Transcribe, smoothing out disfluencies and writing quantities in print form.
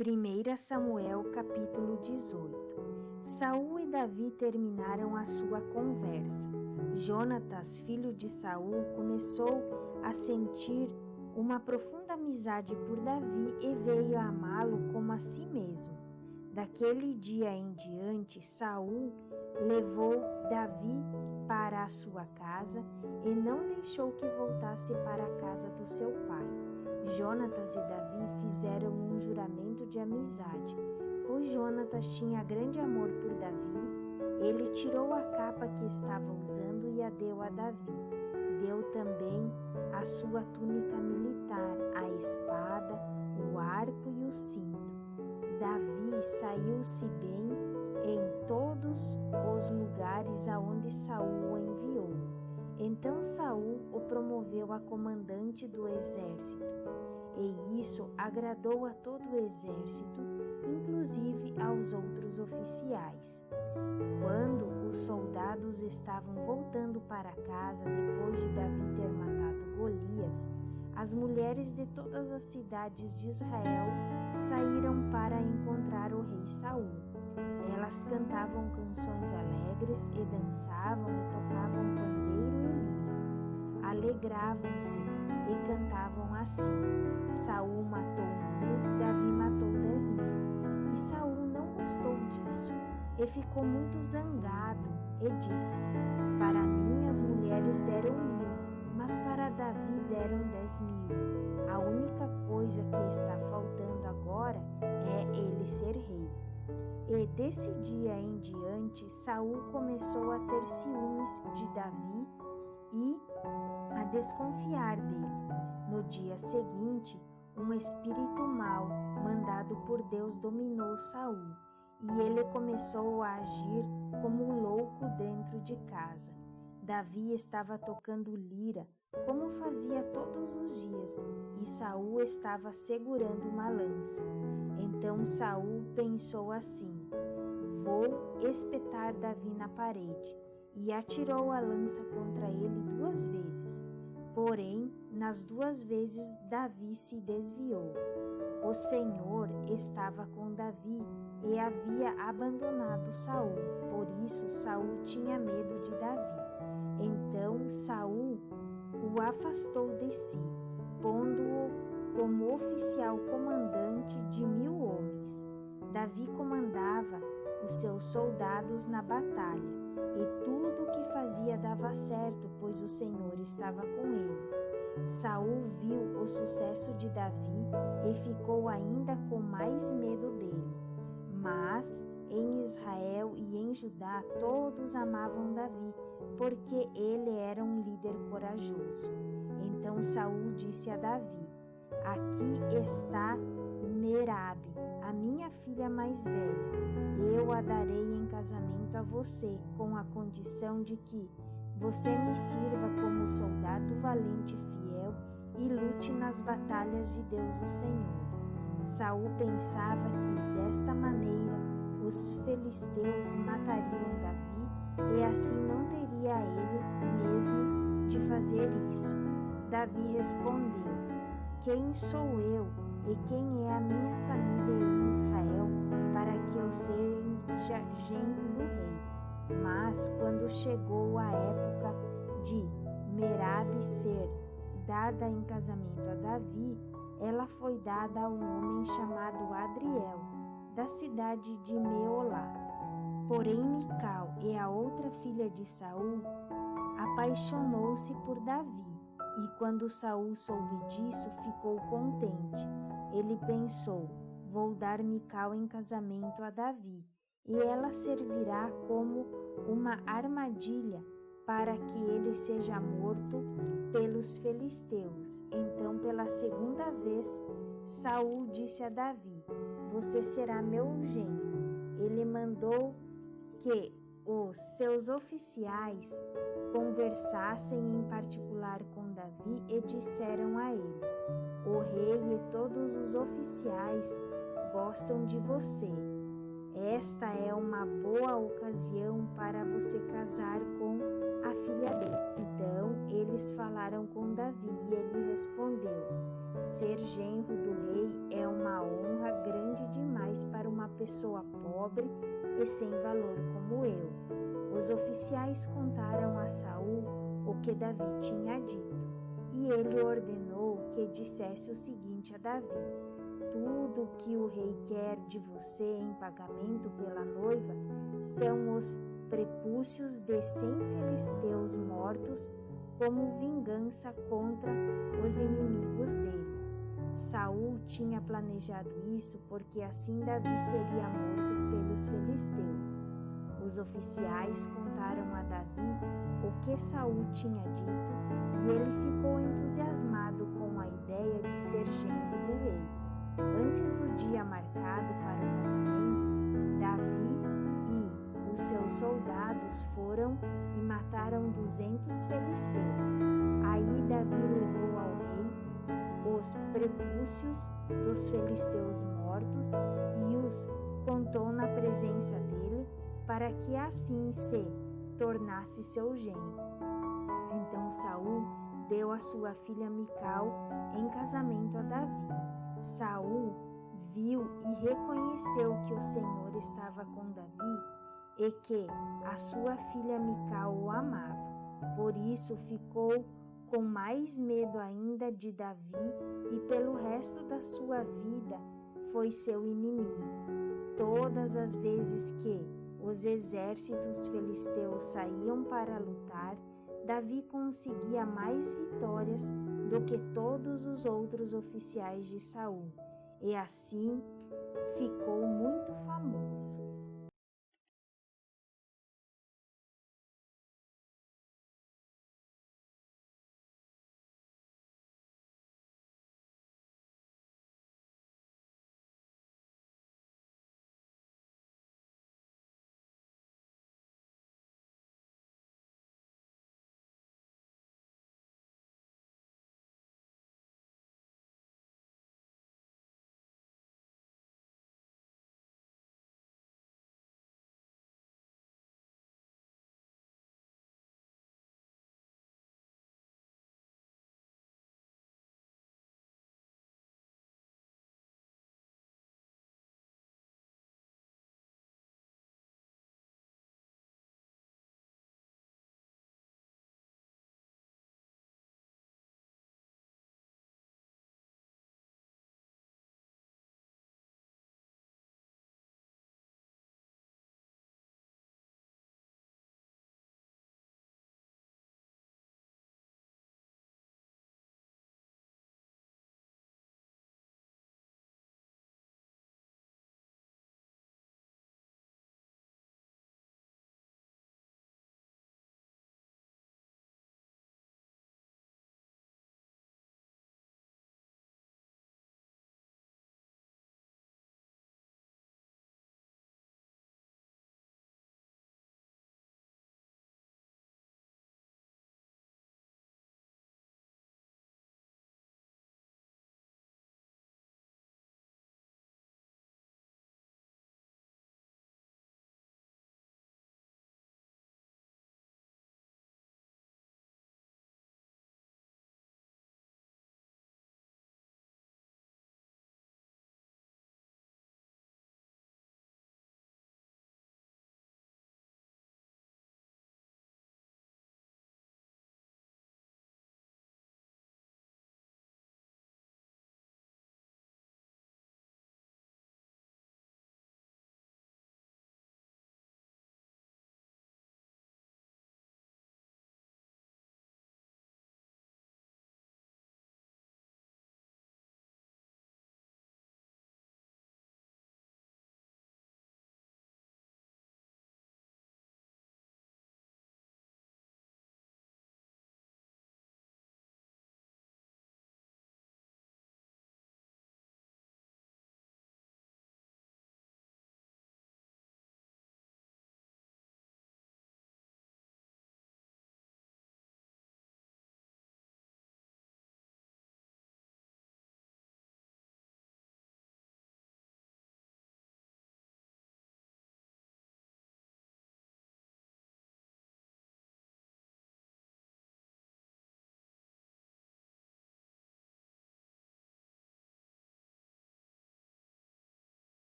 1 Samuel capítulo 18. Saul e Davi terminaram a sua conversa. Jonatas, filho de Saul, começou a sentir uma profunda amizade por Davi e veio a amá-lo como a si mesmo. Daquele dia em diante, Saul levou Davi para a sua casa e não deixou que voltasse para a casa do seu pai. Jonatas e Davi fizeram um juramento de amizade, pois Jonatas tinha grande amor por Davi. Ele tirou a capa que estava usando e a deu a Davi. Deu também a sua túnica militar, a espada, o arco e o cinto. Davi saiu-se bem em todos os lugares aonde Saul o enviou. Então Saul o promoveu a comandante do exército, e isso agradou a todo o exército, inclusive aos outros oficiais. Quando os soldados estavam voltando para casa depois de Davi ter matado Golias, as mulheres de todas as cidades de Israel saíram para encontrar o rei Saul. Elas cantavam canções alegres e dançavam e tocavam pandeiro e lira. Alegravam-se e cantavam assim: Saul matou 1000, Davi matou 10.000. E Saul não gostou disso e ficou muito zangado e disse: para mim as mulheres deram 1000, mas para Davi deram 10.000. A única coisa que está faltando agora é ele ser rei. E desse dia em diante, Saul começou a ter ciúmes de Davi e a desconfiar dele. No dia seguinte, um espírito mau, mandado por Deus, dominou Saul, e ele começou a agir como um louco dentro de casa. Davi estava tocando lira, como fazia todos os dias, e Saul estava segurando uma lança. Então Saul pensou assim: vou espetar Davi na parede, e atirou a lança contra ele 2 vezes. Porém, nas 2 vezes Davi se desviou. O Senhor estava com Davi e havia abandonado Saul, por isso Saul tinha medo de Davi. Então Saul o afastou de si, pondo-o como oficial comandante de 1000 homens. Davi comandava os seus soldados na batalha, e tudo o que fazia dava certo, pois o Senhor estava com ele. Saul viu o sucesso de Davi e ficou ainda com mais medo dele. Mas em Israel e em Judá todos amavam Davi, porque ele era um líder corajoso. Então Saul disse a Davi: aqui está Merabe, a minha filha mais velha. Eu a darei em casamento a você, com a condição de que você me sirva como soldado valente e fiel e lute nas batalhas de Deus o Senhor. Saul pensava que, desta maneira, os filisteus matariam Davi e assim não teria ele mesmo de fazer isso. Davi respondeu: quem sou eu e quem é a minha família em Israel para que eu seja genro do rei? Mas quando chegou a época de Merabe ser dada em casamento a Davi, ela foi dada a um homem chamado Adriel, da cidade de Meolá. Porém Mical, e a outra filha de Saul, apaixonou-se por Davi, e quando Saul soube disso, ficou contente. Ele pensou: vou dar Mical em casamento a Davi, e ela servirá como uma armadilha para que ele seja morto pelos filisteus. Então, pela 2ª vez, Saul disse a Davi: você será meu genro. Ele mandou que os seus oficiais conversassem em particular com Davi e disseram a ele: o rei e todos os oficiais gostam de você. Esta é uma boa ocasião para você casar com a filha dele. Então eles falaram com Davi e ele respondeu: ser genro do rei é uma honra grande pessoa pobre e sem valor como eu. Os oficiais contaram a Saul o que Davi tinha dito, e ele ordenou que dissesse o seguinte a Davi: tudo o que o rei quer de você em pagamento pela noiva são os prepúcios de 100 filisteus mortos como vingança contra os inimigos dele. Saul tinha planejado isso porque assim Davi seria morto pelos filisteus. Os oficiais contaram a Davi o que Saul tinha dito e ele ficou entusiasmado com a ideia de ser genro do rei. Antes do dia marcado para o casamento, Davi e os seus soldados foram e mataram 200 filisteus. Aí Davi levou ao rei os prepúcios dos filisteus mortos e os contou na presença dele, para que assim se tornasse seu genro. Então Saul deu a sua filha Mical em casamento a Davi. Saul viu e reconheceu que o Senhor estava com Davi e que a sua filha Mical o amava. Por isso ficou com mais medo ainda de Davi e pelo resto da sua vida foi seu inimigo. Todas as vezes que os exércitos filisteus saíam para lutar, Davi conseguia mais vitórias do que todos os outros oficiais de Saul, e assim ficou muito famoso.